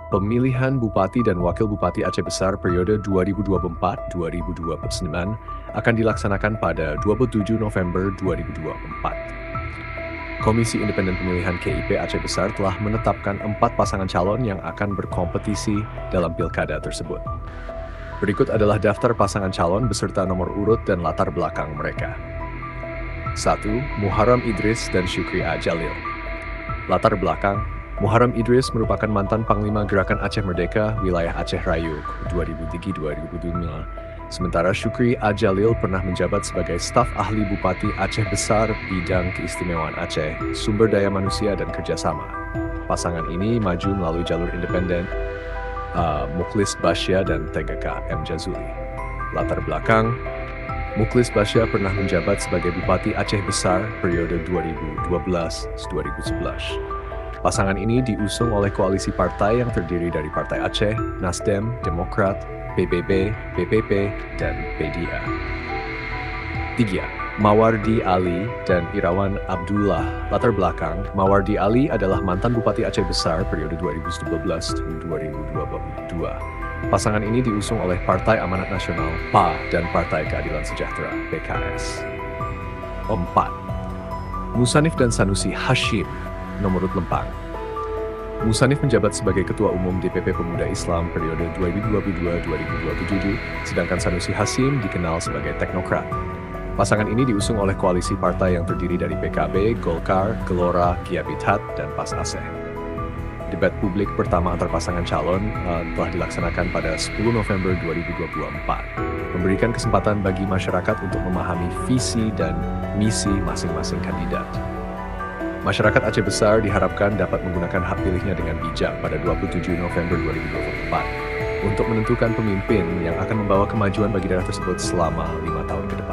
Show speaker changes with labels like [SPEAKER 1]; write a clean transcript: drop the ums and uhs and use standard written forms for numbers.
[SPEAKER 1] Pemilihan Bupati dan Wakil Bupati Aceh Besar periode 2024-2029 akan dilaksanakan pada 27 November 2024. Komisi Independen Pemilihan KIP Aceh Besar telah menetapkan 4 pasangan calon yang akan berkompetisi dalam pilkada tersebut. Berikut adalah daftar pasangan calon beserta nomor urut dan latar belakang mereka. 1. Muharram Idris dan Syukri A. Jalil. Latar belakang, Muharram Idris merupakan mantan Panglima Gerakan Aceh Merdeka Wilayah Aceh Rayu 2003-2005. Sementara Syukri A. Jalil pernah menjabat sebagai staf ahli Bupati Aceh Besar Bidang Keistimewaan Aceh, Sumber Daya Manusia dan Kerjasama. Pasangan ini maju melalui jalur independen Mukhlis Basya dan TGK M. Jazuli. Latar belakang, Mukhlis Basya pernah menjabat sebagai Bupati Aceh Besar periode 2012-2011. Pasangan ini diusung oleh koalisi partai yang terdiri dari Partai Aceh, Nasdem, Demokrat, PBB, PPP, dan PDA. 3. Mawardi Ali dan Irawan Abdullah. Latar belakang, Mawardi Ali adalah mantan Bupati Aceh Besar periode 2012-2022. Pasangan ini diusung oleh Partai Amanat Nasional PA dan Partai Keadilan Sejahtera PKS. 4. Musanif dan Sanusi Hashim, nomor urut Lempang. Musanif menjabat sebagai Ketua Umum DPP Pemuda Islam periode 2022-2027, sedangkan Sanusi Hashim dikenal sebagai teknokrat. Pasangan ini diusung oleh koalisi partai yang terdiri dari PKB, Golkar, Gelora, Giabithat, dan PAS Aceh. Debat publik pertama antar pasangan calon telah dilaksanakan pada 10 November 2024, memberikan kesempatan bagi masyarakat untuk memahami visi dan misi masing-masing kandidat. Masyarakat Aceh Besar diharapkan dapat menggunakan hak pilihnya dengan bijak pada 27 November 2024 untuk menentukan pemimpin yang akan membawa kemajuan bagi daerah tersebut selama 5 tahun ke depan.